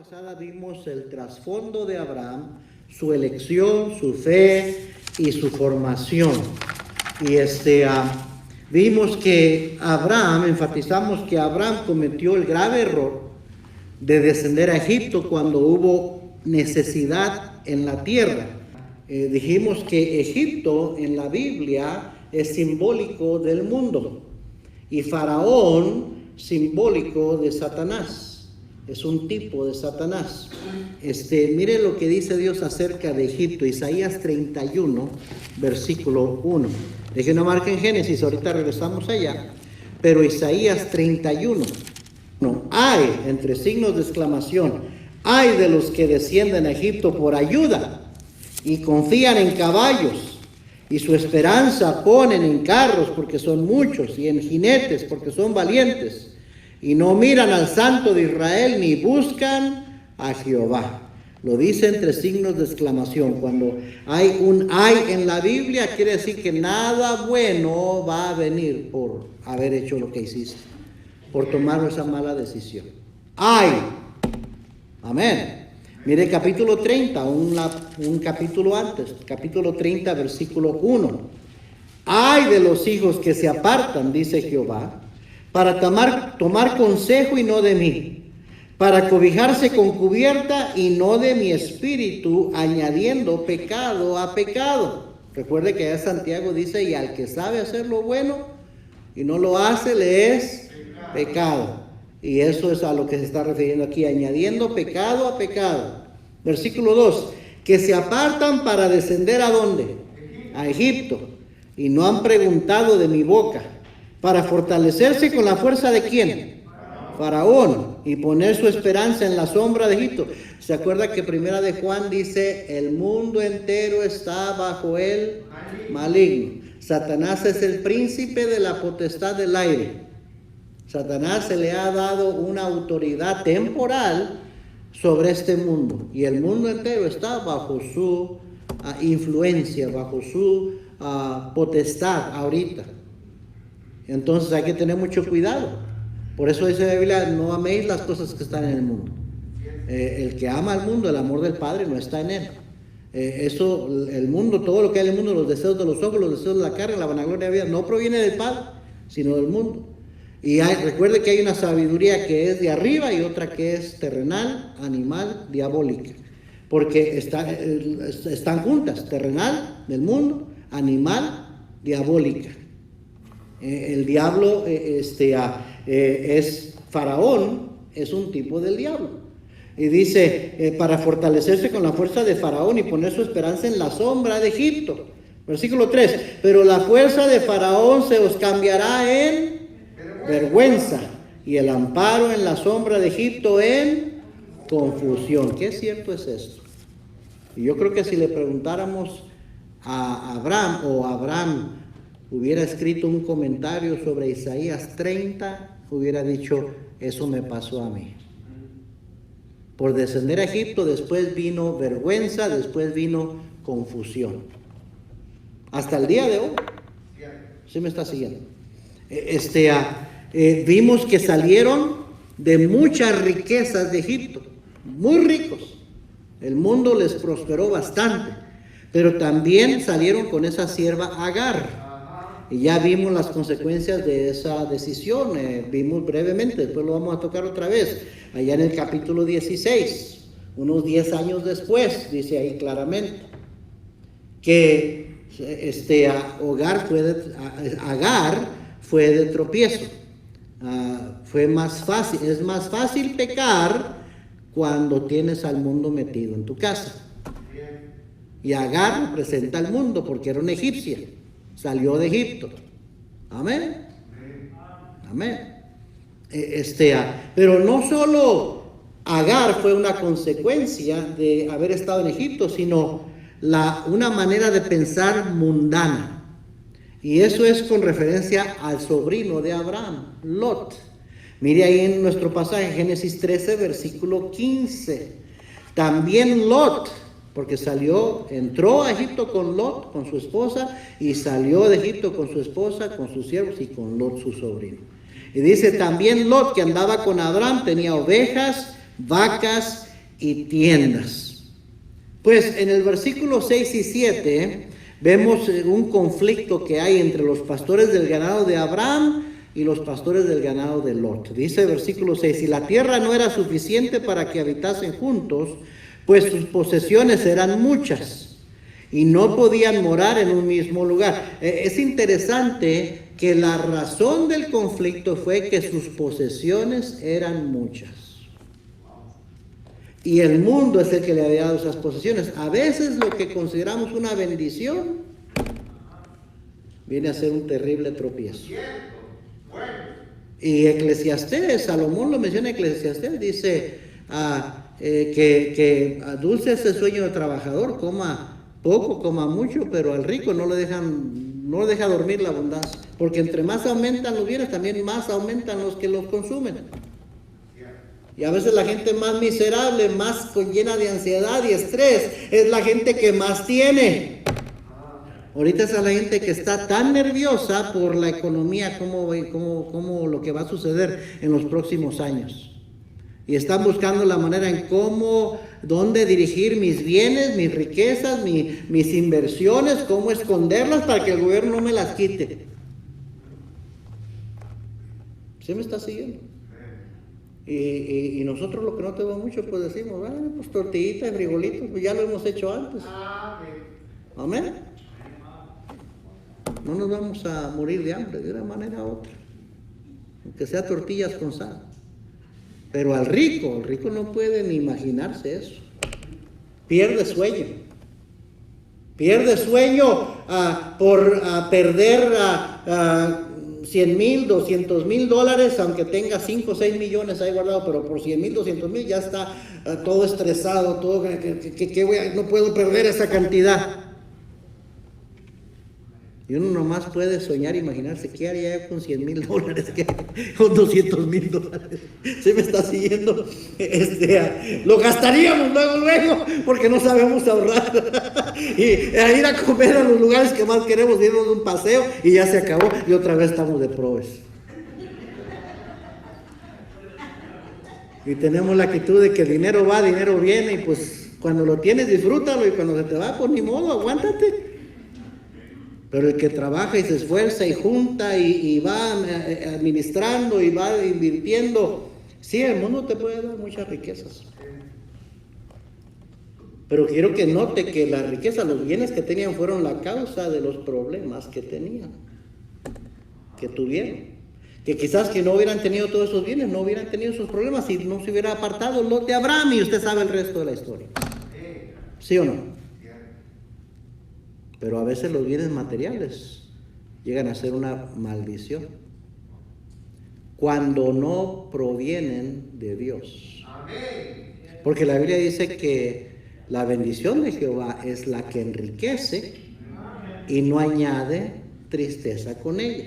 pasada vimos el trasfondo de Abraham, su elección, su fe y su formación. Y vimos que enfatizamos que Abraham cometió el grave error de descender a Egipto cuando hubo necesidad en la tierra. Dijimos que Egipto en la Biblia es simbólico del mundo y Faraón simbólico de Satanás. Es un tipo de Satanás. Mire lo que dice Dios acerca de Egipto, Isaías 31, versículo 1. Deje una marca en Génesis, ahorita regresamos allá. Pero Isaías 31, hay, entre signos de exclamación, hay de los que descienden a Egipto por ayuda y confían en caballos y su esperanza ponen en carros porque son muchos y en jinetes porque son valientes. Y no miran al Santo de Israel ni buscan a Jehová. Lo dice entre signos de exclamación. Cuando hay un "hay" en la Biblia, quiere decir que nada bueno va a venir por haber hecho lo que hiciste, por tomar esa mala decisión. ¡Ay! Amén. Mire capítulo 30, un capítulo antes, capítulo 30, versículo 1. ¡Ay de los hijos que se apartan, dice Jehová, para tomar consejo y no de mí, para cobijarse con cubierta y no de mi espíritu, añadiendo pecado a pecado. Recuerde que allá Santiago dice, y al que sabe hacer lo bueno y no lo hace, le es pecado. Y eso es a lo que se está refiriendo aquí, añadiendo pecado a pecado. Versículo 2, que se apartan para descender ¿a dónde? A Egipto, y no han preguntado de mi boca, para fortalecerse con la fuerza ¿de quién? Faraón, y poner su esperanza en la sombra de Egipto. ¿Se acuerda que primera de Juan dice, el mundo entero está bajo el maligno? Satanás es el príncipe de la potestad del aire. Satanás se le ha dado una autoridad temporal sobre este mundo, y el mundo entero está bajo su influencia, bajo su potestad ahorita. Entonces hay que tener mucho cuidado. Por eso dice la Biblia, no améis las cosas que están en el mundo. El que ama al mundo, el amor del Padre no está en él. El mundo, todo lo que hay en el mundo, los deseos de los ojos, los deseos de la carne, la vanagloria de la vida, no proviene del Padre, sino del mundo. Y recuerde que hay una sabiduría que es de arriba y otra que es terrenal, animal, diabólica. Porque están juntas, terrenal, del mundo, animal, diabólica. El diablo es Faraón, es un tipo del diablo. Y dice, para fortalecerse con la fuerza de Faraón y poner su esperanza en la sombra de Egipto. Versículo 3, pero la fuerza de Faraón se os cambiará en vergüenza y el amparo en la sombra de Egipto en confusión. ¿Qué cierto es esto? Y yo creo que si le preguntáramos a Abraham hubiera escrito un comentario sobre Isaías 30, hubiera dicho, eso me pasó a mí. Por descender a Egipto, después vino vergüenza, después vino confusión. Hasta el día de hoy. ¿Sí me está siguiendo? Vimos que salieron de muchas riquezas de Egipto, muy ricos. El mundo les prosperó bastante, pero también salieron con esa sierva Agar. Y ya vimos las consecuencias de esa decisión, vimos brevemente, después lo vamos a tocar otra vez, allá en el capítulo 16, unos 10 años después, dice ahí claramente, que Agar fue de tropiezo. Es más fácil pecar cuando tienes al mundo metido en tu casa. Y Agar representa al mundo porque era una egipcia. Salió de Egipto. Amén. Amén. Pero no solo Agar fue una consecuencia de haber estado en Egipto, sino una manera de pensar mundana. Y eso es con referencia al sobrino de Abraham, Lot. Mire ahí en nuestro pasaje, Génesis 13, versículo 15. También Lot, porque entró a Egipto con Lot, con su esposa, y salió de Egipto con su esposa, con sus siervos y con Lot, su sobrino. Y dice también Lot, que andaba con Abraham, tenía ovejas, vacas y tiendas. Pues en el versículo 6 y 7 vemos un conflicto que hay entre los pastores del ganado de Abraham y los pastores del ganado de Lot. Dice el versículo 6, si la tierra no era suficiente para que habitasen juntos, pues sus posesiones eran muchas y no podían morar en un mismo lugar. Es interesante que la razón del conflicto fue que sus posesiones eran muchas. Y el mundo es el que le había dado esas posesiones. A veces lo que consideramos una bendición viene a ser un terrible tropiezo. Y Eclesiastés, Salomón lo menciona en Eclesiastés, dice que dulce es el sueño del trabajador, coma poco, coma mucho, pero al rico no le deja dormir la abundancia. Porque entre más aumentan los bienes, también más aumentan los que los consumen. Y a veces la gente más miserable, más llena de ansiedad y estrés, es la gente que más tiene. Ahorita es la gente que está tan nerviosa por la economía, como lo que va a suceder en los próximos años. Y están buscando la manera en dónde dirigir mis bienes, mis riquezas, mis inversiones, cómo esconderlas para que el gobierno no me las quite. ¿Sí me está siguiendo? Y nosotros lo que no tenemos mucho, pues decimos, bueno, pues tortillitas, frijolitos, pues ya lo hemos hecho antes. Amén. No nos vamos a morir de hambre de una manera u otra, aunque sea tortillas con sal. Pero el rico no puede ni imaginarse eso. Pierde sueño por perder 100,000, 200,000 dólares, aunque tenga 5 o 6 millones ahí guardado, pero por 100,000, 200,000 ya está todo estresado, no puedo perder esa cantidad. Y uno nomás puede soñar, imaginarse qué haría yo con 100,000 dólares, con 200,000 dólares. ¿Sí me está siguiendo? Lo gastaríamos luego, porque no sabemos ahorrar. Y a ir a comer a los lugares que más queremos, irnos de un paseo y ya se acabó y otra vez estamos de probes. Y tenemos la actitud de que el dinero va, dinero viene, y pues cuando lo tienes disfrútalo, y cuando se te va, pues ni modo, aguántate. Pero el que trabaja y se esfuerza y junta y va administrando y va invirtiendo, sí, el mundo te puede dar muchas riquezas. Pero quiero que note que la riqueza, los bienes que tenían fueron la causa de los problemas que tenían, que tuvieron. Que quizás que no hubieran tenido todos esos bienes, no hubieran tenido esos problemas y no se hubiera apartado Lot de Abraham, y usted sabe el resto de la historia. ¿Sí o no? Pero a veces los bienes materiales llegan a ser una maldición cuando no provienen de Dios. Porque la Biblia dice que la bendición de Jehová es la que enriquece y no añade tristeza con ella.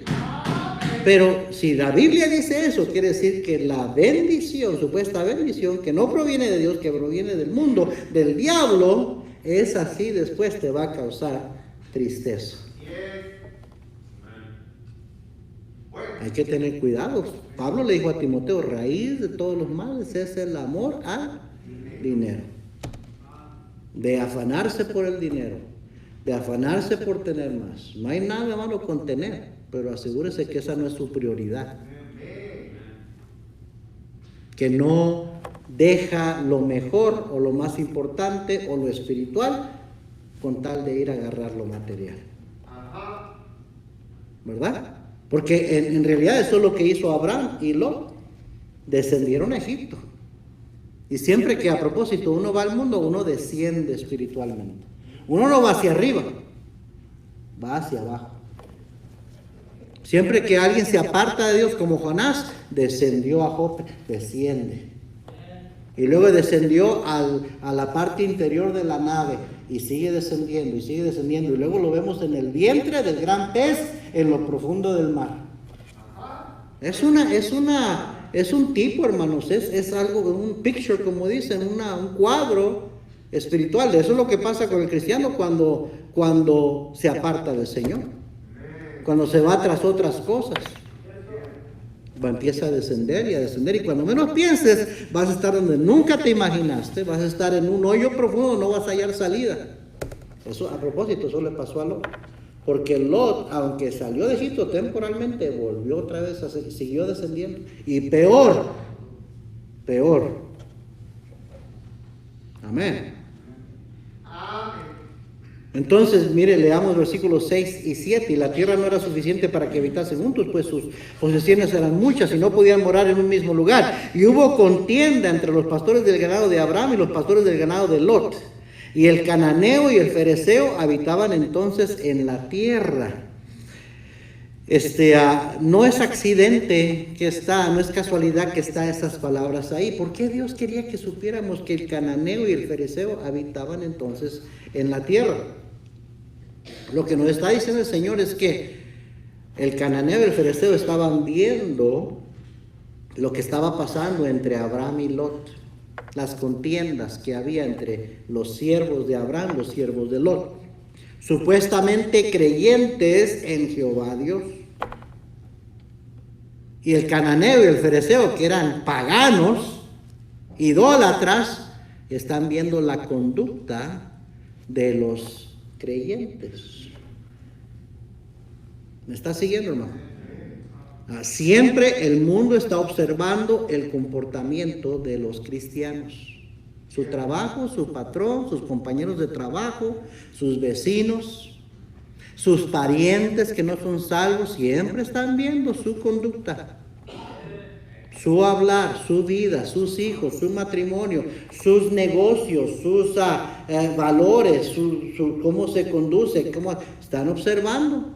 Pero si la Biblia dice eso, quiere decir que la bendición, supuesta bendición, que no proviene de Dios, que proviene del mundo, del diablo, es así, después te va a causar tristeza. Hay que tener cuidado. Pablo le dijo a Timoteo, raíz de todos los males es el amor al dinero. De afanarse por el dinero, de afanarse por tener más. No hay nada malo con tener, pero asegúrese que esa no es su prioridad. Que no deja lo mejor o lo más importante o lo espiritual con tal de ir a agarrar lo material. ¿Verdad? Porque en realidad eso es lo que hizo Abraham y Lot. Descendieron a Egipto. Y siempre que, a propósito, uno va al mundo, uno desciende espiritualmente. Uno no va hacia arriba, va hacia abajo. Siempre que alguien se aparta de Dios, como Jonás, descendió a Jope, desciende. Y luego descendió a la parte interior de la nave y sigue descendiendo y sigue descendiendo. Y luego lo vemos en el vientre del gran pez en lo profundo del mar. Es un tipo, hermanos, es algo, un picture, como dicen, un cuadro espiritual. Eso es lo que pasa con el cristiano cuando se aparta del Señor, cuando se va tras otras cosas. empieza a descender y a descender, y cuando menos pienses vas a estar donde nunca te imaginaste, vas a estar en un hoyo profundo, no vas a hallar salida. Eso, a propósito, eso le pasó a Lot, porque Lot, aunque salió de Egipto temporalmente, volvió otra vez, siguió descendiendo, y peor. Amén. Entonces, mire, leamos versículos 6 y 7. Y la tierra no era suficiente para que habitasen juntos, pues sus posesiones eran muchas y no podían morar en un mismo lugar. Y hubo contienda entre los pastores del ganado de Abraham y los pastores del ganado de Lot. Y el cananeo y el fereceo habitaban entonces en la tierra. No es accidente que está, no es casualidad que están esas palabras ahí. ¿Por qué Dios quería que supiéramos que el cananeo y el fereceo habitaban entonces en la tierra? Lo que nos está diciendo el Señor es que el cananeo y el fereceo estaban viendo lo que estaba pasando entre Abraham y Lot, las contiendas que había entre los siervos de Abraham y los siervos de Lot, supuestamente creyentes en Jehová Dios. Y el cananeo y el fereceo, que eran paganos, idólatras, están viendo la conducta de los creyentes. ¿Me está siguiendo, hermano? Siempre el mundo está observando el comportamiento de los cristianos. Su trabajo, su patrón, sus compañeros de trabajo, sus vecinos, sus parientes que no son salvos, siempre están viendo su conducta, su hablar, su vida, sus hijos, su matrimonio, sus negocios, sus valores, cómo se conduce, cómo están observando.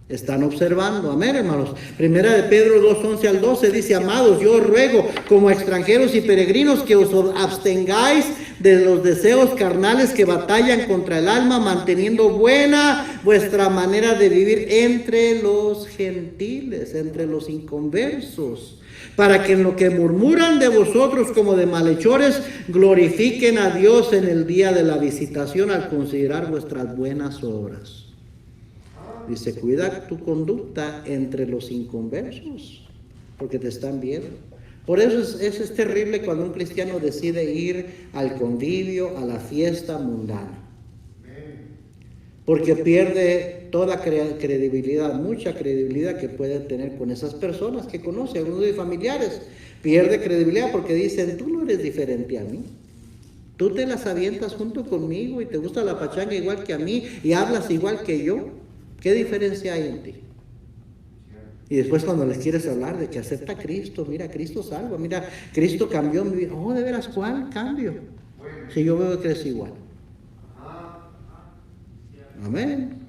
Están observando, amén, hermanos. Primera de Pedro 2:11 al 12 dice: amados, yo os ruego como extranjeros y peregrinos que os abstengáis de los deseos carnales que batallan contra el alma, manteniendo buena vuestra manera de vivir entre los gentiles, entre los inconversos, para que en lo que murmuran de vosotros como de malhechores, glorifiquen a Dios en el día de la visitación al considerar vuestras buenas obras. Dice, cuida tu conducta entre los inconversos, porque te están viendo. Por eso es terrible cuando un cristiano decide ir al convivio, a la fiesta mundana. Porque pierde toda credibilidad, mucha credibilidad que puede tener con esas personas que conoce, algunos de familiares. Pierde credibilidad porque dicen, tú no eres diferente a mí. Tú te las avientas junto conmigo y te gusta la pachanga igual que a mí y hablas igual que yo. ¿Qué diferencia hay en ti? Y después cuando les quieres hablar de que acepta a Cristo, mira, Cristo salva, mira, Cristo cambió mi vida. Oh, de veras, ¿cuál cambio? Si yo veo que es igual. Amén.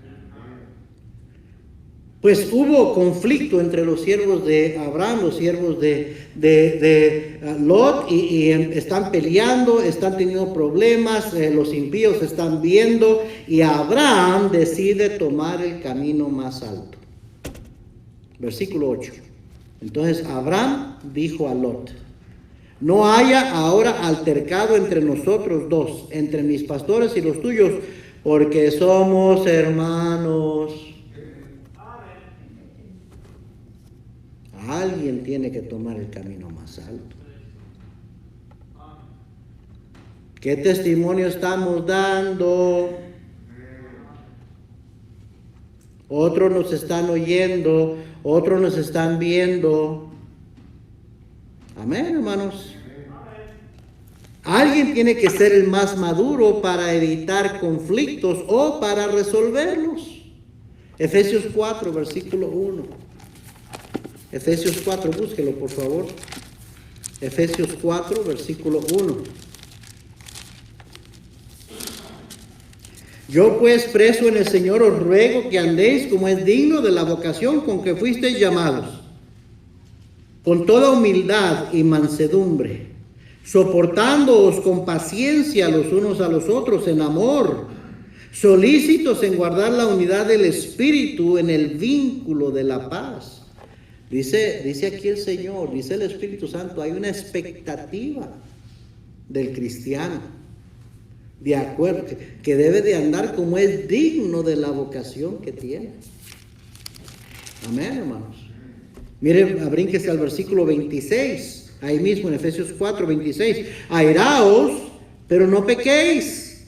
Pues hubo conflicto entre los siervos de Abraham, los siervos de Lot, y están peleando, están teniendo problemas, los impíos están viendo, y Abraham decide tomar el camino más alto. Versículo 8. Entonces Abraham dijo a Lot: no haya ahora altercado entre nosotros dos, entre mis pastores y los tuyos, porque somos hermanos. Alguien tiene que tomar el camino más alto. ¿Qué testimonio estamos dando? Otros nos están oyendo, otros nos están viendo. Amén, hermanos. Alguien tiene que ser el más maduro para evitar conflictos o para resolverlos. Efesios 4, versículo 1. Efesios 4, búsquelo por favor. Efesios 4, versículo 1. Yo pues, preso en el Señor, os ruego que andéis como es digno de la vocación con que fuisteis llamados, con toda humildad y mansedumbre, soportándoos con paciencia los unos a los otros en amor, solícitos en guardar la unidad del Espíritu en el vínculo de la paz. Dice aquí el Señor, dice el Espíritu Santo, hay una expectativa del cristiano, de acuerdo, que debe de andar como es digno de la vocación que tiene. Amén, hermanos. Miren, brínquese al versículo 26, ahí mismo en Efesios 4, 26. Airaos, pero no pequéis.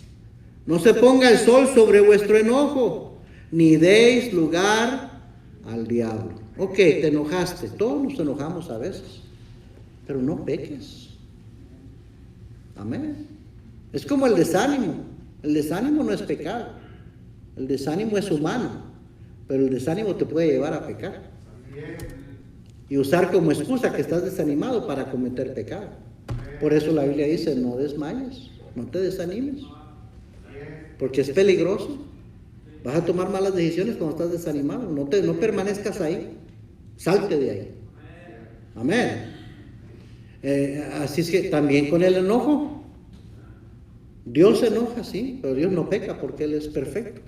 No se ponga el sol sobre vuestro enojo, ni deis lugar al diablo. Ok, te enojaste. Todos nos enojamos a veces, pero no peques. Amén. Es como el desánimo. El desánimo no es pecado. El desánimo es humano, pero el desánimo te puede llevar a pecar. Y usar como excusa que estás desanimado para cometer pecado. Por eso la Biblia dice, no desmayes, no te desanimes. Porque es peligroso. Vas a tomar malas decisiones cuando estás desanimado. No permanezcas ahí. Salte de ahí. Amén. Así es que también con el enojo. Dios se enoja, sí, pero Dios no peca porque Él es perfecto.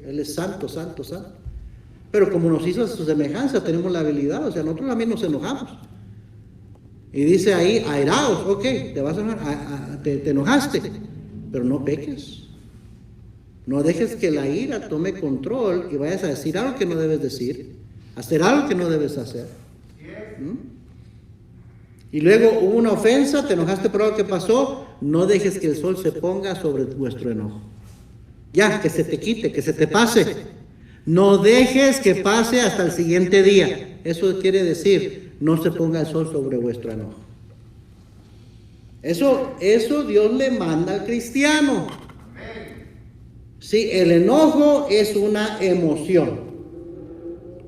Él es santo, santo, santo. Pero como nos hizo a su semejanza, tenemos la habilidad, o sea, nosotros también nos enojamos. Y dice ahí, airaos, ok, te vas a enojar, te enojaste, pero no peques. No dejes que la ira tome control y vayas a decir algo que no debes decir, hacer algo que no debes hacer. Y luego hubo una ofensa, te enojaste por algo que pasó, no dejes que el sol se ponga sobre vuestro enojo. Ya, que se te quite, que se te pase. No dejes que pase hasta el siguiente día. Eso quiere decir, no se ponga el sol sobre vuestro enojo. Eso Dios le manda al cristiano. Sí, el enojo es una emoción.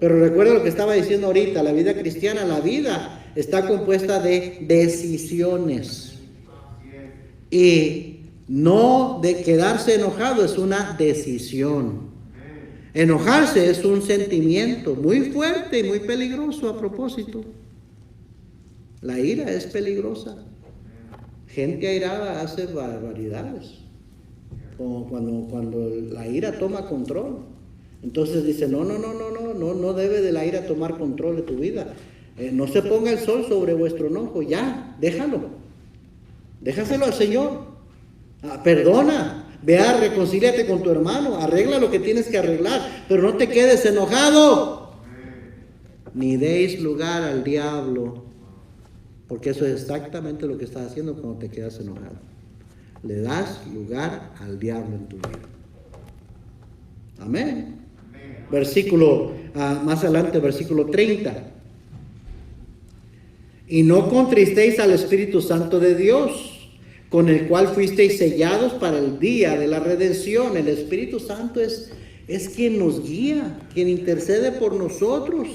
Pero recuerda lo que estaba diciendo ahorita, la vida cristiana, la vida está compuesta de decisiones. Y no de quedarse enojado es una decisión. Enojarse es un sentimiento muy fuerte y muy peligroso a propósito. La ira es peligrosa. Gente airada hace barbaridades. Como cuando la ira toma control. Entonces dice, no debe de la ira tomar control de tu vida. No se ponga el sol sobre vuestro enojo, ya, déjalo. Déjaselo al Señor. Perdona, reconcíliate con tu hermano, arregla lo que tienes que arreglar, pero no te quedes enojado. Ni deis lugar al diablo, porque eso es exactamente lo que estás haciendo cuando te quedas enojado. Le das lugar al diablo en tu vida. Amén. Versículo, más adelante, versículo 30. Y no contristéis al Espíritu Santo de Dios, con el cual fuisteis sellados para el día de la redención. El Espíritu Santo es quien nos guía, quien intercede por nosotros,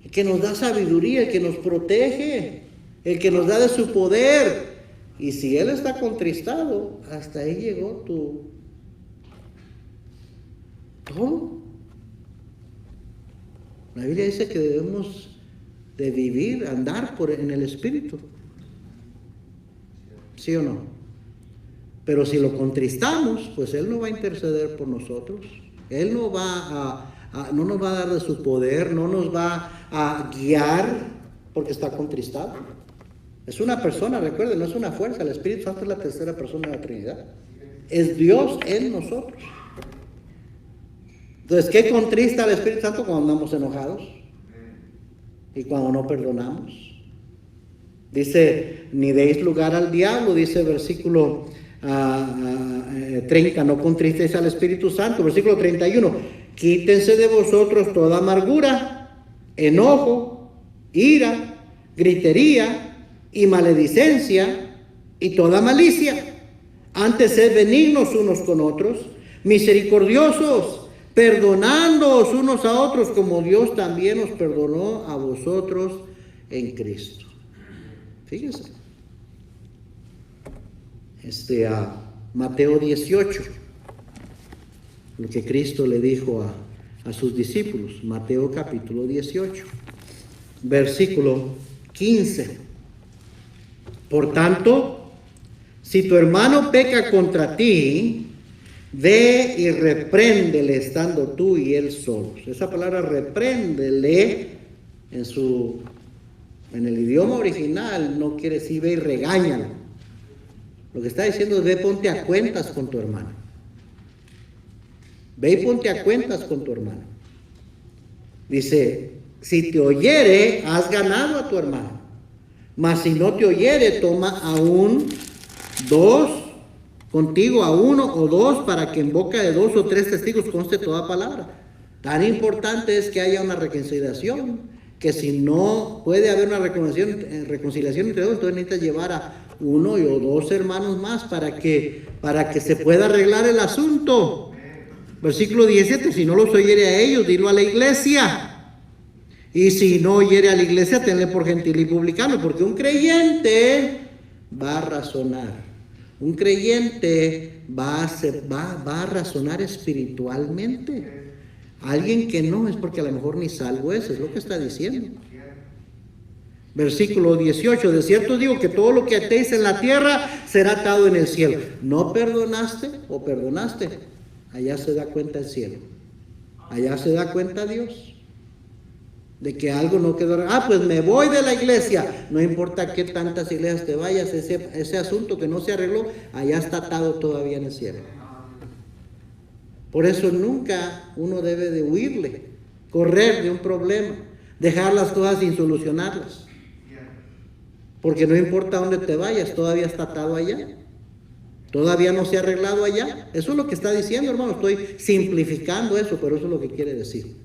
el que nos da sabiduría, el que nos protege, el que nos da de su poder. Y si Él está contristado, hasta ahí llegó todo. La Biblia dice que debemos de vivir, andar en el Espíritu. ¿Sí o no? Pero si lo contristamos, pues Él no va a interceder por nosotros. Él no no nos va a dar de su poder, no nos va a guiar porque está contristado. Es una persona, recuerden, no es una fuerza. El Espíritu Santo es la tercera persona de la Trinidad. Es Dios en nosotros. Entonces, ¿qué contrista al Espíritu Santo cuando andamos enojados? Y cuando no perdonamos. Dice, ni deis lugar al diablo, dice el versículo 30, no contristéis al Espíritu Santo. Versículo 31, quítense de vosotros toda amargura, enojo, ira, gritería y maledicencia y toda malicia. Antes sed benignos unos con otros, misericordiosos, perdonándoos unos a otros como Dios también os perdonó a vosotros en Cristo. Fíjense. Mateo 18, lo que Cristo le dijo a sus discípulos. Mateo capítulo 18, versículo 15. Por tanto, si tu hermano peca contra ti, ve y repréndele estando tú y él solos. Esa palabra repréndele en el idioma original no quiere decir ve y regáñalo. Lo que está diciendo es ve, ponte a cuentas con tu hermano. Ve y ponte a cuentas con tu hermano. Dice, Si te oyere, has ganado a tu hermano. Mas si no te oyere, toma aún dos contigo, a uno o dos, para que en boca de dos o tres testigos conste toda palabra. Tan importante es que haya una reconciliación, que si no puede haber una reconciliación entre dos, entonces necesitas llevar a uno o dos hermanos más para que se pueda arreglar el asunto. Versículo 17, si no los oyere a ellos, dilo a la iglesia. Y si no oyere a la iglesia, tenle por gentil y publicano, porque un creyente va a razonar. Un creyente va a razonar espiritualmente. Alguien que no es porque a lo mejor ni salvo es lo que está diciendo. Versículo 18, de cierto digo que todo lo que atéis en la tierra será atado en el cielo. ¿No perdonaste o perdonaste? Allá se da cuenta el cielo. Allá se da cuenta Dios de que algo no quedó. Pues me voy de la iglesia. No importa qué tantas iglesias te vayas, ese asunto que no se arregló, allá está atado todavía en el cielo. Por eso nunca uno debe de huirle, correr de un problema, dejar las cosas sin solucionarlas. Porque no importa dónde te vayas, todavía está atado allá. Todavía no se ha arreglado allá. Eso es lo que está diciendo, hermano. Estoy simplificando eso, pero eso es lo que quiere decir.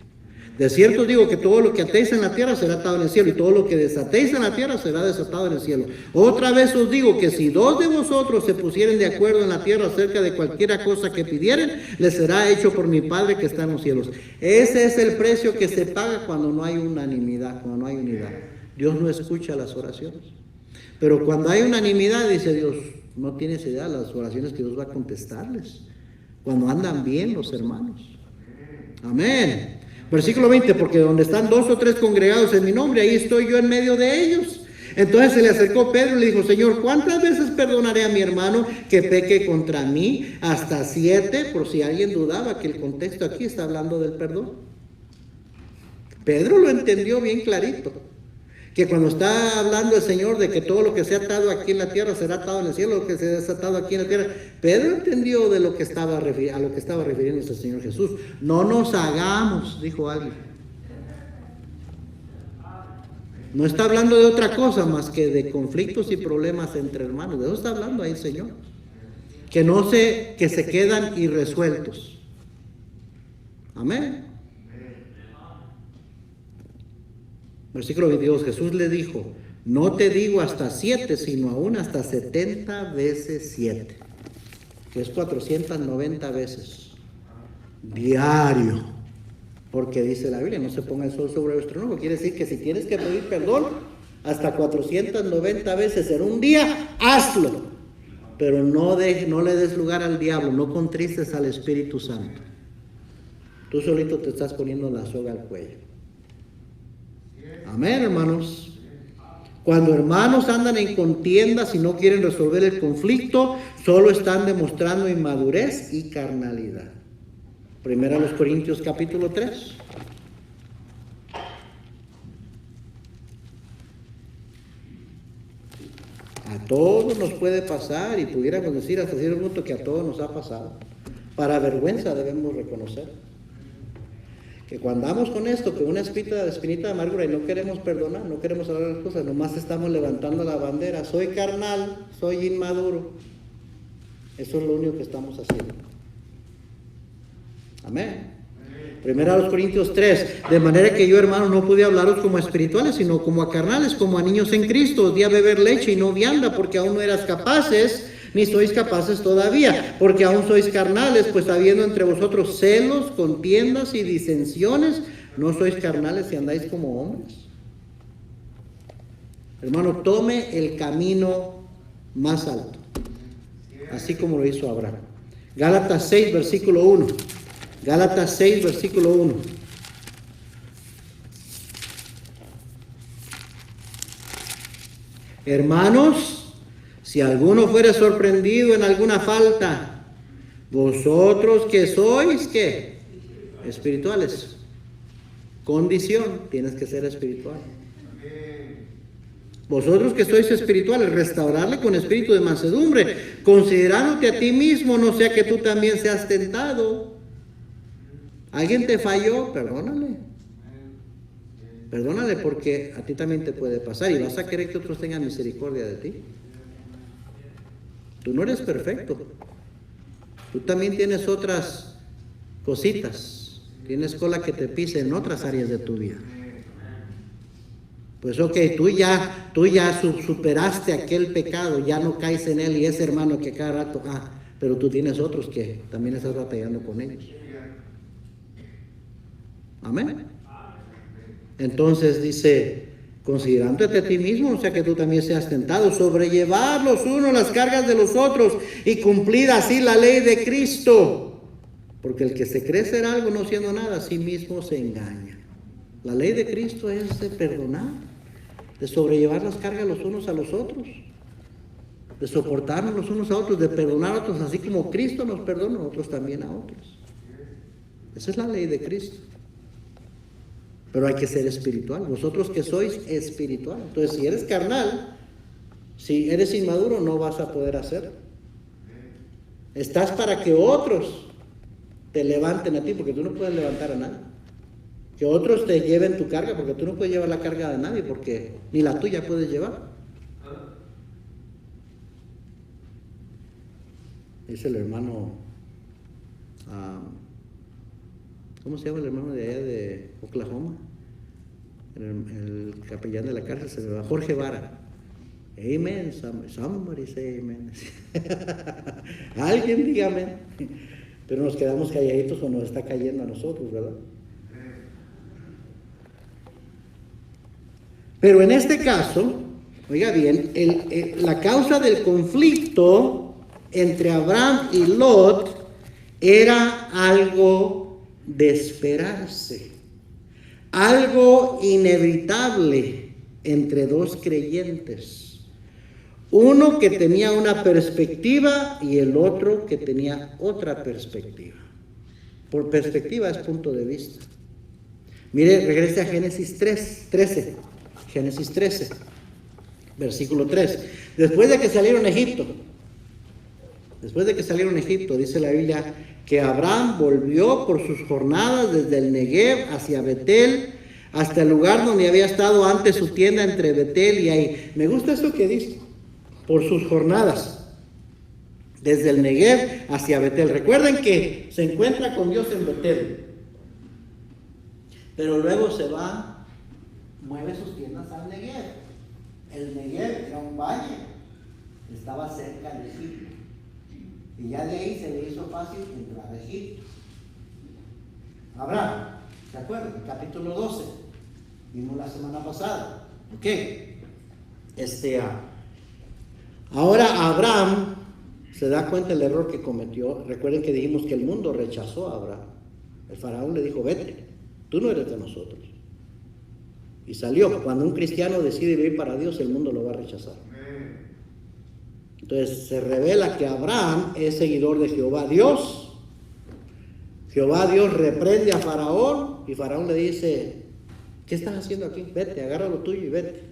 De cierto digo que todo lo que atéis en la tierra será atado en el cielo, y todo lo que desatéis en la tierra será desatado en el cielo. Otra vez os digo que si dos de vosotros se pusieren de acuerdo en la tierra acerca de cualquiera cosa que pidieren, les será hecho por mi Padre que está en los cielos. Ese es el precio que se paga cuando no hay unanimidad, cuando no hay unidad. Dios no escucha las oraciones. Pero cuando hay unanimidad, dice Dios, no tienes idea de las oraciones que Dios va a contestarles. Cuando andan bien los hermanos. Amén. Versículo 20, porque donde están dos o tres congregados en mi nombre, ahí estoy yo en medio de ellos. Entonces se le acercó Pedro y le dijo, Señor, ¿cuántas veces perdonaré a mi hermano que peque contra mí? Hasta 7, por si alguien dudaba que el contexto aquí está hablando del perdón. Pedro lo entendió bien clarito, que cuando está hablando el Señor de que todo lo que se ha atado aquí en la tierra será atado en el cielo, lo que se ha desatado aquí en la tierra, Pedro entendió de lo que estaba a lo que estaba refiriéndose el Señor Jesús. No nos hagamos, dijo alguien. No está hablando de otra cosa más que de conflictos y problemas entre hermanos. De eso está hablando ahí el Señor. Que se quedan irresueltos. Amén. Versículo 22, Jesús le dijo, no te digo hasta 7, sino aún hasta 70 veces 7, que es 490 veces, diario, porque dice la Biblia, no se ponga el sol sobre vuestro enojo. Quiere decir que si tienes que pedir perdón, hasta 490 veces en un día, hazlo, pero no le des lugar al diablo, no contristes al Espíritu Santo. Tú solito te estás poniendo la soga al cuello. Amén, hermanos. Cuando hermanos andan en contiendas y no quieren resolver el conflicto, solo están demostrando inmadurez y carnalidad. Primera a los Corintios capítulo 3. A todos nos puede pasar, y pudiéramos decir hasta cierto punto que a todos nos ha pasado. Para vergüenza debemos reconocer que cuando andamos con esto, con una espinita de amargura, y no queremos perdonar, no queremos hablar las cosas, nomás estamos levantando la bandera, soy carnal, soy inmaduro. Eso es lo único que estamos haciendo. Amén. Primera a los Corintios 3, de manera que yo, hermano, no pude hablaros como a espirituales, sino como a carnales, como a niños en Cristo. Os di a beber leche y no vianda, porque aún no eras capaces, ni sois capaces todavía, porque aún sois carnales, pues habiendo entre vosotros celos, contiendas y disensiones, no sois carnales y andáis como hombres. Hermano, tome el camino más alto, así como lo hizo Abraham. Gálatas 6, versículo 1. Gálatas 6, versículo 1. Hermanos, si alguno fuere sorprendido en alguna falta, vosotros que sois, ¿qué? Espirituales. Condición, tienes que ser espiritual. Vosotros que sois espirituales, restaurarle con espíritu de mansedumbre, considerándote a ti mismo, no sea que tú también seas tentado. ¿Alguien te falló? Perdónale. Perdónale porque a ti también te puede pasar y vas a querer que otros tengan misericordia de ti. Tú no eres perfecto. Tú también tienes otras cositas. Tienes cola que te pise en otras áreas de tu vida. Pues ok, tú ya superaste aquel pecado, ya no caes en él y ese hermano que cada rato, pero tú tienes otros que también estás batallando con ellos. Amén. Entonces dice, considerándote a ti mismo, o sea que tú también seas tentado, sobrellevar los unos las cargas de los otros y cumplir así la ley de Cristo. Porque el que se cree ser algo no siendo nada, a sí mismo se engaña. La ley de Cristo es de perdonar, de sobrellevar las cargas los unos a los otros, de soportarnos los unos a otros, de perdonar a otros, así como Cristo nos perdona, nosotros también a otros. Esa es la ley de Cristo. Pero hay que ser espiritual. Vosotros que sois espiritual. Entonces, si eres carnal, si eres inmaduro, no vas a poder hacerlo. Estás para que otros te levanten a ti, porque tú no puedes levantar a nadie. Que otros te lleven tu carga, porque tú no puedes llevar la carga de nadie, porque ni la tuya puedes llevar. Dice el hermano, ¿cómo se llama el hermano de allá de Oklahoma? El capellán de la cárcel se me va, Jorge Vara. Amen, somebody say amen. Alguien diga amén. Pero nos quedamos calladitos o nos está cayendo a nosotros, ¿verdad? Pero en este caso, oiga bien, la causa del conflicto entre Abraham y Lot era algo de esperarse, algo inevitable entre dos creyentes. Uno que tenía una perspectiva y el otro que tenía otra perspectiva. Por perspectiva es punto de vista. Mire, regrese a Génesis 13. Génesis 13, versículo 3. Después de que salieron a Egipto, dice la Biblia que Abraham volvió por sus jornadas desde el Negev hacia Betel, hasta el lugar donde había estado antes su tienda entre Betel y ahí. Me gusta esto que dice, por sus jornadas, desde el Negev hacia Betel. Recuerden que se encuentra con Dios en Betel, pero luego se va, mueve sus tiendas al Negev. El Negev era un valle, estaba cerca de Egipto. Y ya de ahí se le hizo fácil entrar a Egipto. Abraham, ¿se acuerdan? Capítulo 12. Vimos la semana pasada. Ok. Ahora Abraham se da cuenta del error que cometió. Recuerden que dijimos que el mundo rechazó a Abraham. El faraón le dijo, vete, tú no eres de nosotros. Y salió. Cuando un cristiano decide vivir para Dios, el mundo lo va a rechazar. Entonces se revela que Abraham es seguidor de Jehová Dios. Jehová Dios reprende a Faraón y Faraón le dice, ¿qué estás haciendo aquí? Vete, agarra lo tuyo y vete.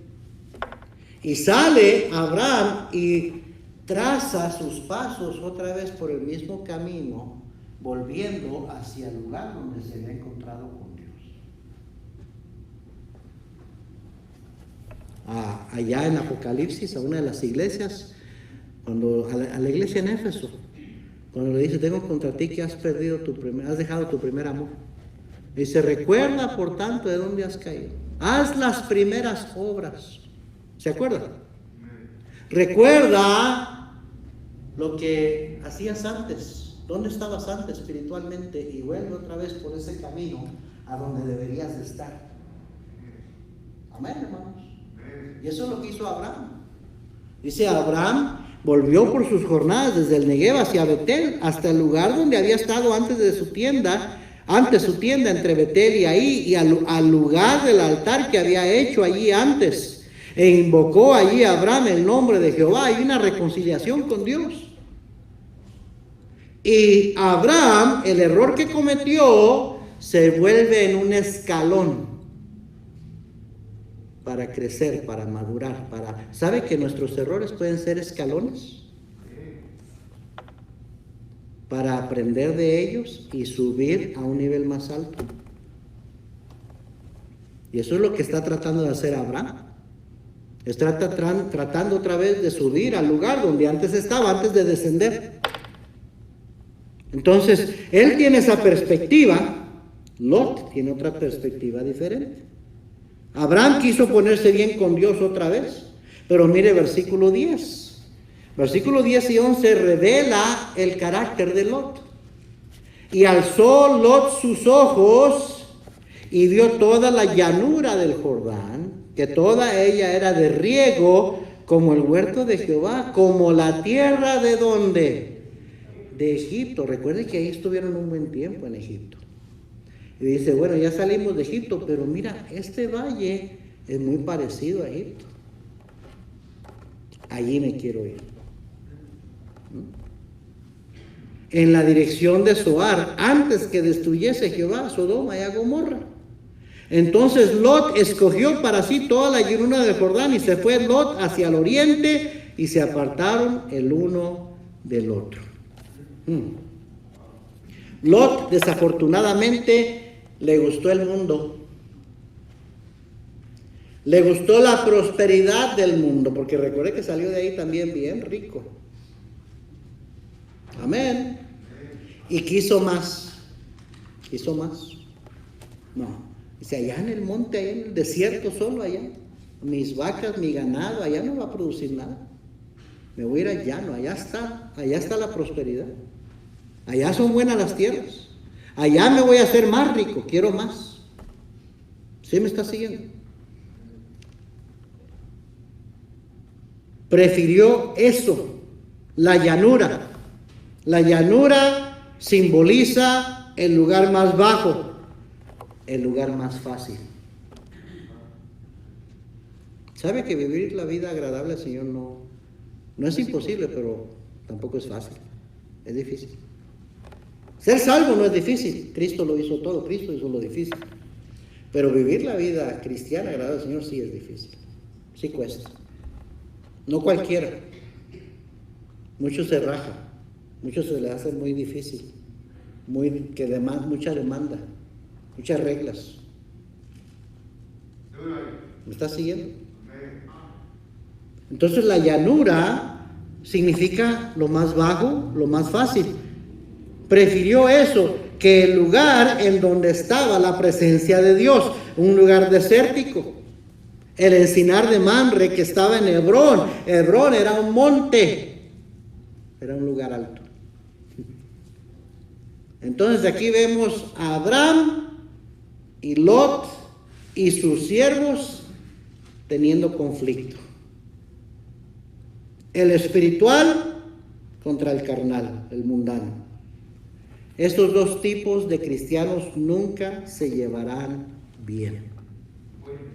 Y sale Abraham y traza sus pasos otra vez por el mismo camino, volviendo hacia el lugar donde se había encontrado con Dios. Allá en Apocalipsis, a una de las iglesias, cuando a la iglesia en Éfeso, cuando le dice, tengo contra ti que has dejado tu primer amor. Dice, recuerda por tanto de dónde has caído. Haz las primeras obras. ¿Se acuerdan? Recuerda lo que hacías antes. ¿Dónde estabas antes espiritualmente? Y vuelve otra vez por ese camino a donde deberías de estar. Amén, hermanos. Y eso es lo que hizo Abraham. Dice, Abraham volvió por sus jornadas desde el Negev hacia Betel, hasta el lugar donde había estado antes su tienda entre Betel y ahí, y al lugar del altar que había hecho allí antes, e invocó allí a Abraham el nombre de Jehová. Hay una reconciliación con Dios. Y Abraham, el error que cometió, se vuelve en un escalón para crecer, para madurar, ¿sabe que nuestros errores pueden ser escalones? Para aprender de ellos y subir a un nivel más alto. Y eso es lo que está tratando de hacer Abraham. Está tratando otra vez de subir al lugar donde antes estaba, antes de descender. Entonces, él tiene esa perspectiva. Lot tiene otra perspectiva diferente. Abraham quiso ponerse bien con Dios otra vez. Pero mire versículo 10. Versículo 10 y 11 revela el carácter de Lot. Y alzó Lot sus ojos y vio toda la llanura del Jordán, que toda ella era de riego, como el huerto de Jehová, como la tierra de ¿dónde? De Egipto. Recuerden que ahí estuvieron un buen tiempo en Egipto. Y dice, bueno, ya salimos de Egipto, pero mira, este valle es muy parecido a Egipto. Allí me quiero ir. En la dirección de Zoar, antes que destruyese Jehová Sodoma y a Gomorra. Entonces Lot escogió para sí toda la llanura del Jordán y se fue Lot hacia el oriente y se apartaron el uno del otro. Lot desafortunadamente le gustó el mundo. Le gustó la prosperidad del mundo, porque recuerde que salió de ahí también bien rico. Amén. Y quiso más. Quiso más. No. Dice, allá en el monte, allá en el desierto solo allá. Mis vacas, mi ganado, allá no va a producir nada. Me voy a ir al llano, allá está la prosperidad. Allá son buenas las tierras. Allá me voy a hacer más rico, quiero más. ¿Sí me está siguiendo? Prefirió eso, la llanura. La llanura simboliza el lugar más bajo, el lugar más fácil. ¿Sabe que vivir la vida agradable al Señor no es imposible, pero tampoco es fácil? Es difícil. Ser salvo no es difícil. Cristo lo hizo todo, Cristo hizo lo difícil. Pero vivir la vida cristiana agradable al Señor sí es difícil. Sí cuesta. No cualquiera. Muchos se rajan. Muchos se les hace muy difícil. Mucha demanda. Muchas reglas. ¿Me está siguiendo? Entonces la llanura significa lo más bajo, lo más fácil. Prefirió eso que el lugar en donde estaba la presencia de Dios, un lugar desértico. El encinar de Mamre que estaba en Hebrón. Hebrón era un monte, era un lugar alto. Entonces aquí vemos a Abraham y Lot y sus siervos teniendo conflicto. El espiritual contra el carnal, el mundano. Estos dos tipos de cristianos nunca se llevarán bien.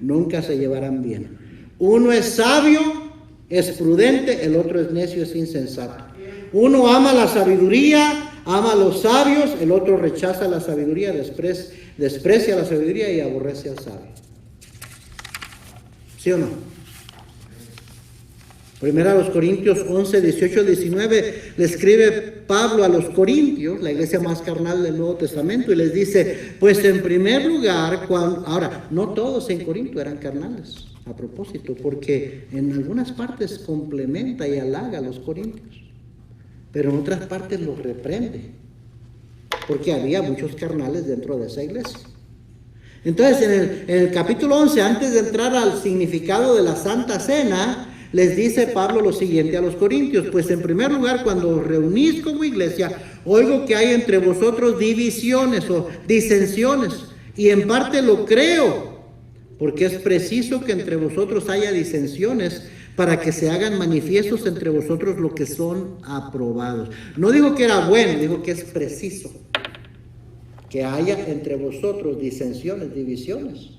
Nunca se llevarán bien. Uno es sabio, es prudente, el otro es necio, es insensato. Uno ama la sabiduría, ama a los sabios, el otro rechaza la sabiduría, desprecia la sabiduría y aborrece al sabio. ¿Sí o no? Primera a los Corintios 11, 18, 19, le escribe Pablo a los Corintios, la iglesia más carnal del Nuevo Testamento, y les dice, pues en primer lugar, ahora, no todos en Corinto eran carnales, a propósito, porque en algunas partes complementa y halaga a los corintios, pero en otras partes los reprende, porque había muchos carnales dentro de esa iglesia. Entonces, en el capítulo 11, antes de entrar al significado de la Santa Cena, les dice Pablo lo siguiente a los corintios, pues en primer lugar, cuando os reunís como iglesia, oigo que hay entre vosotros divisiones o disensiones, y en parte lo creo, porque es preciso que entre vosotros haya disensiones para que se hagan manifiestos entre vosotros lo que son aprobados. No digo que era bueno, digo que es preciso que haya entre vosotros disensiones, divisiones.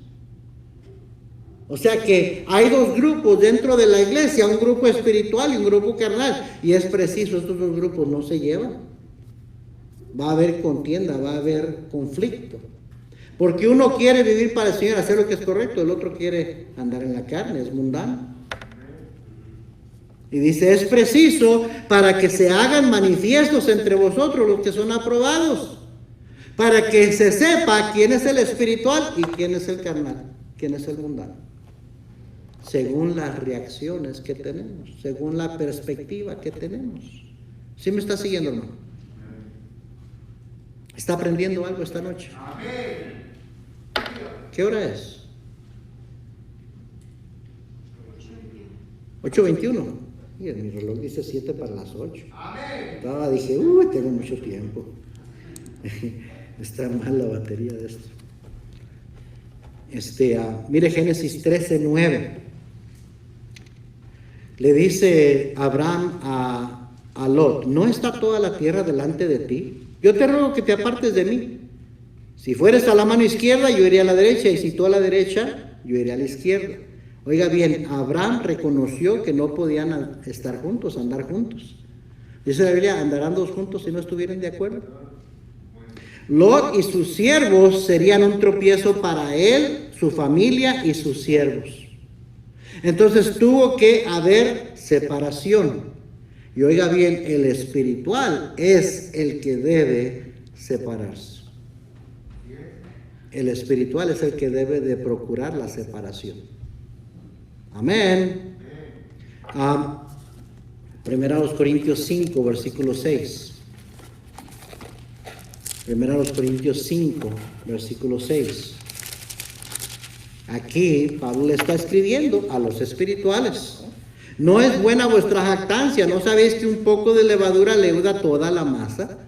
O sea que hay dos grupos dentro de la iglesia, un grupo espiritual y un grupo carnal, y es preciso, estos dos grupos no se llevan. Va a haber contienda, va a haber conflicto. Porque uno quiere vivir para el Señor, hacer lo que es correcto, el otro quiere andar en la carne, es mundano. Y dice, es preciso para que se hagan manifiestos entre vosotros los que son aprobados, para que se sepa quién es el espiritual y quién es el carnal. ¿Quién es el mundano? Según las reacciones que tenemos, según la perspectiva que tenemos. ¿Sí me está siguiendo, hermano? ¿Está aprendiendo algo esta noche? ¿Qué hora es? 8:21. Y mi reloj dice 7 para las 8. Dije, tengo mucho tiempo. Está mal la batería de esto. Mire Génesis 13:9. Le dice Abraham a Lot: ¿no está toda la tierra delante de ti? Yo te ruego que te apartes de mí. Si fueres a la mano izquierda, yo iré a la derecha, y si tú a la derecha, yo iré a la izquierda. Oiga bien, Abraham reconoció que no podían estar juntos, andar juntos. Dice la Biblia: andarán dos juntos si no estuvieran de acuerdo. Lot y sus siervos serían un tropiezo para él, su familia y sus siervos. Entonces tuvo que haber separación. Y oiga bien, el espiritual es el que debe separarse. El espiritual es el que debe de procurar la separación. Amén. Primera a los Corintios 5, versículo 6. Primera a los Corintios 5, versículo 6. Aquí Pablo le está escribiendo a los espirituales. No es buena vuestra jactancia, ¿no sabéis que un poco de levadura leuda toda la masa?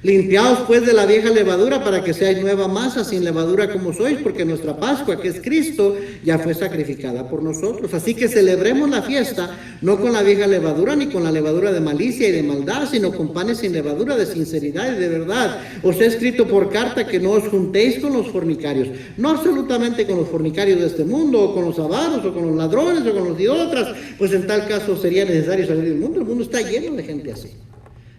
Limpiaos pues de la vieja levadura para que seáis nueva masa, sin levadura como sois, porque nuestra Pascua, que es Cristo, ya fue sacrificada por nosotros. Así que celebremos la fiesta, no con la vieja levadura, ni con la levadura de malicia y de maldad, sino con panes sin levadura, de sinceridad y de verdad. Os he escrito por carta que no os juntéis con los fornicarios, no absolutamente con los fornicarios de este mundo, o con los avaros, o con los ladrones, o con los idólatras, pues en tal caso sería necesario salir del mundo. El mundo está lleno de gente así.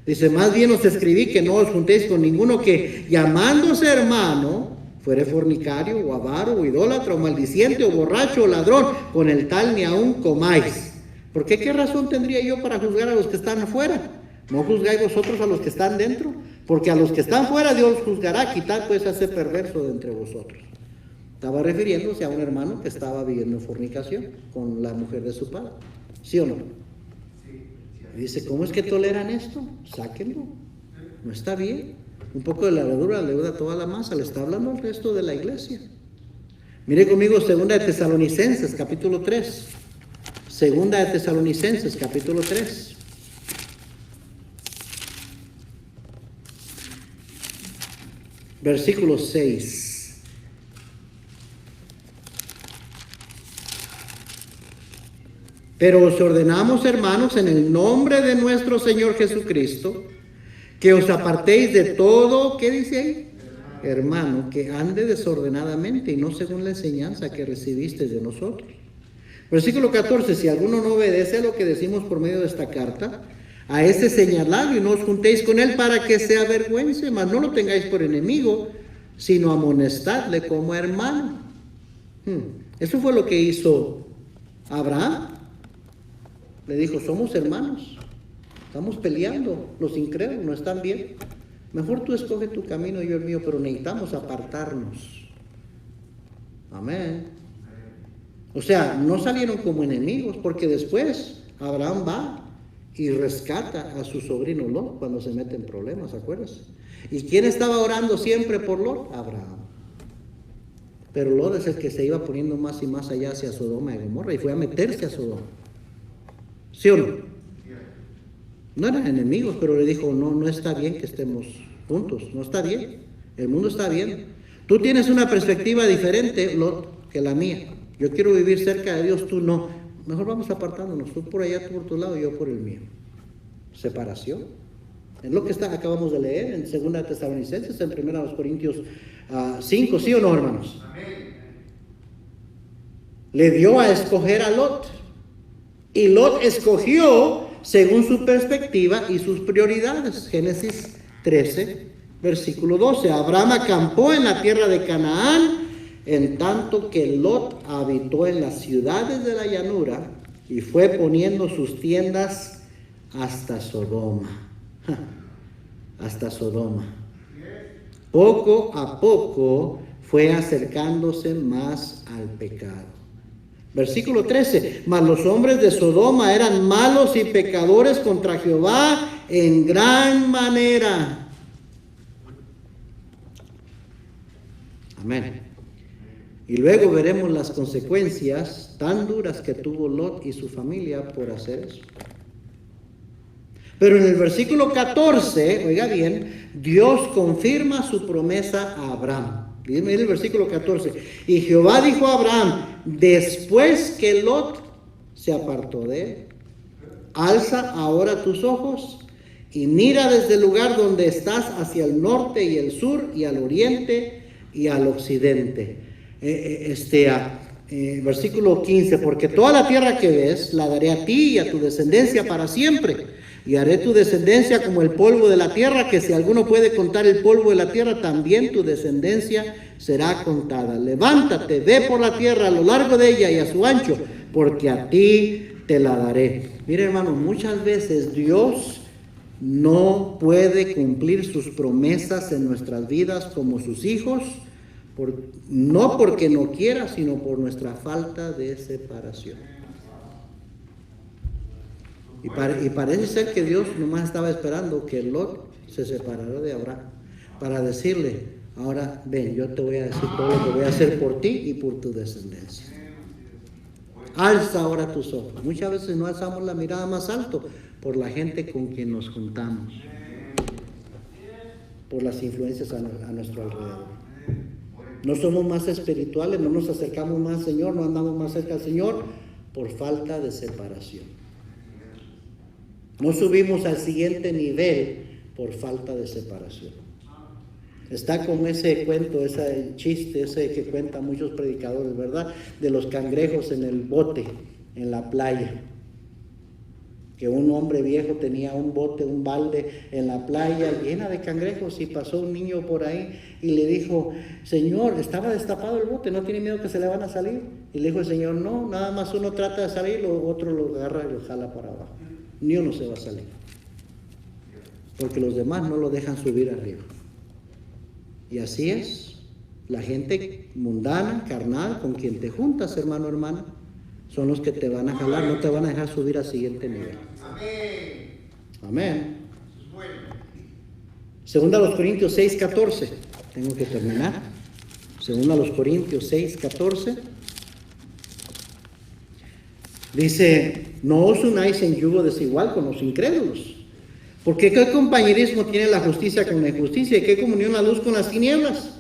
Dice: más bien os escribí que no os juntéis con ninguno que, llamándose hermano, fuere fornicario, o avaro, o idólatra, o maldiciente, o borracho, o ladrón. Con el tal ni aún comáis. ¿Por qué? ¿Qué razón tendría yo para juzgar a los que están afuera? ¿No juzgáis vosotros a los que están dentro? Porque a los que están fuera Dios juzgará. Quitad pues a ese perverso de entre vosotros. Estaba refiriéndose a un hermano que estaba viviendo en fornicación con la mujer de su padre. ¿Sí o no? Y dice: ¿cómo es que toleran esto? Sáquenlo. No está bien. Un poco de levadura leuda toda la masa. Le está hablando al resto de la iglesia. Mire conmigo Segunda de Tesalonicenses, capítulo 3. Segunda de Tesalonicenses, capítulo 3. Versículo 6. Pero os ordenamos, hermanos, en el nombre de nuestro Señor Jesucristo, que os apartéis de todo, ¿qué dice ahí? Hermano, que ande desordenadamente y no según la enseñanza que recibisteis de nosotros. Versículo 14, si alguno no obedece a lo que decimos por medio de esta carta, a ese señaladlo y no os juntéis con él para que se avergüence, mas no lo tengáis por enemigo, sino amonestadle como hermano. Eso fue lo que hizo Abraham. Le dijo: somos hermanos, estamos peleando, los incrédulos no están bien. Mejor tú escoge tu camino y yo el mío, pero necesitamos apartarnos. Amén. O sea, no salieron como enemigos, porque después Abraham va y rescata a su sobrino Lot cuando se mete en problemas, ¿se acuerdan? ¿Y quién estaba orando siempre por Lot? Abraham. Pero Lot es el que se iba poniendo más y más allá hacia Sodoma y Gomorra y fue a meterse a Sodoma. ¿Sí o no? No eran enemigos, pero le dijo: no está bien que estemos juntos, no está bien, el mundo está bien. Tú tienes una perspectiva diferente, Lot, que la mía. Yo quiero vivir cerca de Dios, tú no. Mejor vamos apartándonos, tú por allá, tú por tu lado, yo por el mío. Separación. Es lo que acabamos de leer en 2 Tesalonicenses, en 1 Corintios 5, ¿sí o no, hermanos? Le dio a escoger a Lot. Y Lot escogió según su perspectiva y sus prioridades. Génesis 13, versículo 12. Abraham acampó en la tierra de Canaán, en tanto que Lot habitó en las ciudades de la llanura y fue poniendo sus tiendas hasta Sodoma. Hasta Sodoma. Poco a poco fue acercándose más al pecado. Versículo 13, mas los hombres de Sodoma eran malos y pecadores contra Jehová en gran manera. Amén. Y luego veremos las consecuencias tan duras que tuvo Lot y su familia por hacer eso. Pero en el versículo 14, oiga bien, Dios confirma su promesa a Abraham. Miren el versículo 14. Y Jehová dijo a Abraham, después que Lot se apartó de él, alza ahora tus ojos y mira desde el lugar donde estás hacia el norte y el sur y al oriente y al occidente. Versículo 15, porque toda la tierra que ves la daré a ti y a tu descendencia para siempre. Y haré tu descendencia como el polvo de la tierra, que si alguno puede contar el polvo de la tierra, también tu descendencia será contada. Levántate, ve por la tierra a lo largo de ella y a su ancho, porque a ti te la daré. Mire, hermano, muchas veces Dios no puede cumplir sus promesas en nuestras vidas como sus hijos, no porque no quiera, sino por nuestra falta de separación. Y parece ser que Dios nomás estaba esperando que Lot se separara de Abraham para decirle, ahora ven, yo te voy a decir todo lo que voy a hacer por ti y por tu descendencia. Alza ahora tus ojos. Muchas veces no alzamos la mirada más alto por la gente con quien nos juntamos, por las influencias a nuestro alrededor. No somos más espirituales, no nos acercamos más al Señor, no andamos más cerca al Señor por falta de separación. No subimos al siguiente nivel por falta de separación. Está como ese cuento, ese chiste, ese que cuentan muchos predicadores, ¿verdad? De los cangrejos en el bote, en la playa. Que un hombre viejo tenía un bote, un balde en la playa llena de cangrejos y pasó un niño por ahí y le dijo, Señor, estaba destapado el bote, ¿no tiene miedo que se le van a salir? Y le dijo el Señor, no, nada más uno trata de salir, otro lo agarra y lo jala para abajo. Ni uno se va a salir, porque los demás no lo dejan subir arriba. Y así es, la gente mundana, carnal, con quien te juntas, hermano, hermana, son los que te van a jalar, no te van a dejar subir al siguiente nivel. Amén. Segunda a los Corintios 6:14, tengo que terminar. Segunda a los Corintios 6:14. Dice, no os unáis en yugo desigual con los incrédulos. Porque ¿qué compañerismo tiene la justicia con la injusticia? ¿Y qué comunión la luz con las tinieblas?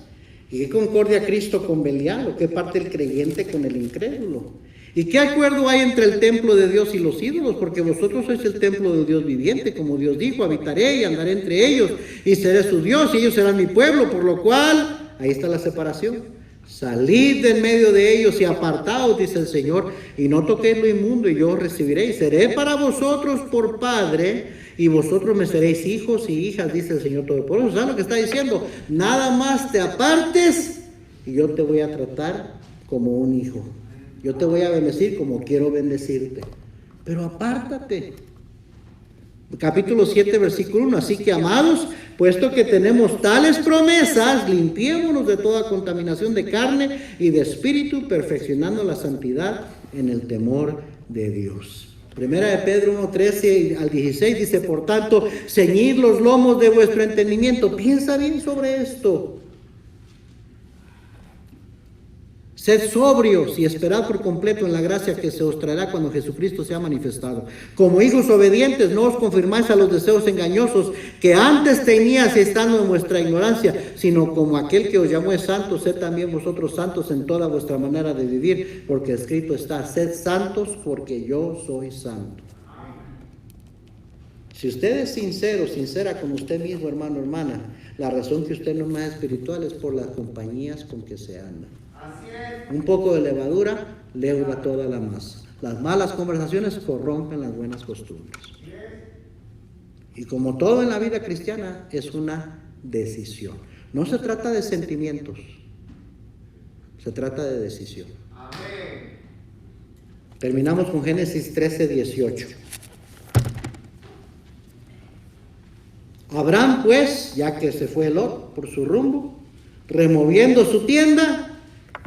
¿Y qué concordia Cristo con Belial? ¿O qué parte el creyente con el incrédulo? ¿Y qué acuerdo hay entre el templo de Dios y los ídolos? Porque vosotros sois el templo del Dios viviente, como Dios dijo, habitaré y andaré entre ellos, y seré su Dios, y ellos serán mi pueblo, por lo cual, ahí está la separación. Salid de en medio de ellos y apartaos, dice el Señor, y no toquéis lo inmundo, y yo os recibiré, y seré para vosotros por padre, y vosotros me seréis hijos y hijas, dice el Señor Todopoderoso. ¿Sabes lo que está diciendo? Nada más te apartes, y yo te voy a tratar como un hijo. Yo te voy a bendecir como quiero bendecirte. Pero apártate. Capítulo 7, versículo 1. Así que, amados, puesto que tenemos tales promesas, limpiémonos de toda contaminación de carne y de espíritu, perfeccionando la santidad en el temor de Dios. Primera de Pedro 1, 13 al 16 dice, por tanto, ceñid los lomos de vuestro entendimiento. Piensa bien sobre esto. Sed sobrios y esperad por completo en la gracia que se os traerá cuando Jesucristo sea manifestado. Como hijos obedientes, no os conformáis a los deseos engañosos que antes teníais estando en vuestra ignorancia, sino como aquel que os llamó es santo, sed también vosotros santos en toda vuestra manera de vivir, porque escrito está, sed santos porque yo soy santo. Si usted es sincero, sincera con usted mismo, hermano, hermana, la razón que usted no es más espiritual es por las compañías con que se anda. Un poco de levadura leuda toda la masa. Las malas conversaciones corrompen las buenas costumbres. Y como todo en la vida cristiana, es una decisión. No se trata de sentimientos, se trata de decisión. Terminamos con Génesis 13, 18. Abraham, pues, ya que se fue Lot por su rumbo, removiendo su tienda,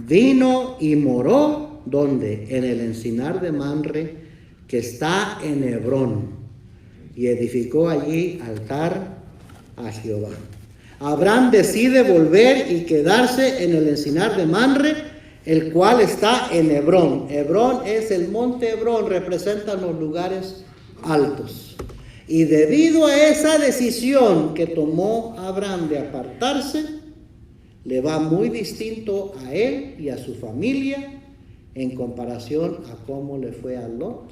vino y moró, ¿dónde? En el encinar de Mamre, que está en Hebrón, y edificó allí altar a Jehová. Abraham decide volver y quedarse en el encinar de Mamre, el cual está en Hebrón. Hebrón es el monte Hebrón, representan los lugares altos. Y debido a esa decisión que tomó Abraham de apartarse, le va muy distinto a él y a su familia en comparación a cómo le fue a Lot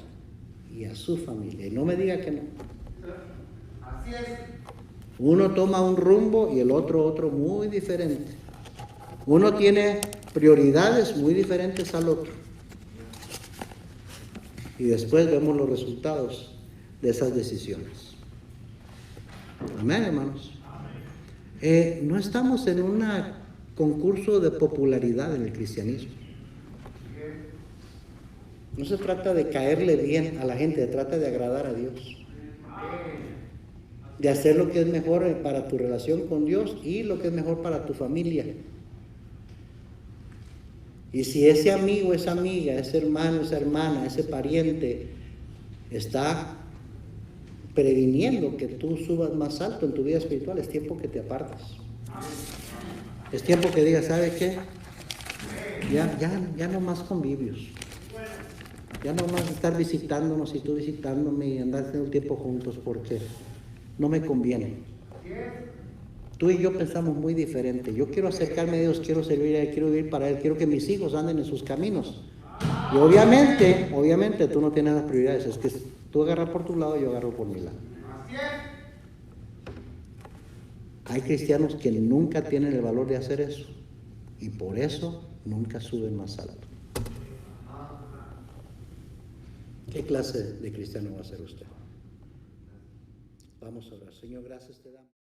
y a su familia. Y no me diga que no. Así es. Uno toma un rumbo y el otro muy diferente. Uno tiene prioridades muy diferentes al otro. Y después vemos los resultados de esas decisiones. Amén, hermanos. No estamos en un concurso de popularidad en el cristianismo. No se trata de caerle bien a la gente, se trata de agradar a Dios. De hacer lo que es mejor para tu relación con Dios y lo que es mejor para tu familia. Y si ese amigo, esa amiga, ese hermano, esa hermana, ese pariente está previniendo que tú subas más alto en tu vida espiritual, es tiempo que te apartas. Es tiempo que digas, ¿sabe qué? Ya no más convivios. Ya no más estar visitándonos y tú visitándome y andar teniendo el tiempo juntos porque no me conviene. Tú y yo pensamos muy diferente. Yo quiero acercarme a Dios, quiero servir a Él, quiero vivir para Él, quiero que mis hijos anden en sus caminos. Y obviamente tú no tienes las prioridades. Es que tú agarras por tu lado y yo agarro por mi lado. Hay cristianos que nunca tienen el valor de hacer eso. Y por eso nunca suben más alto. ¿Qué clase de cristiano va a ser usted? Vamos a orar. Señor, gracias te damos.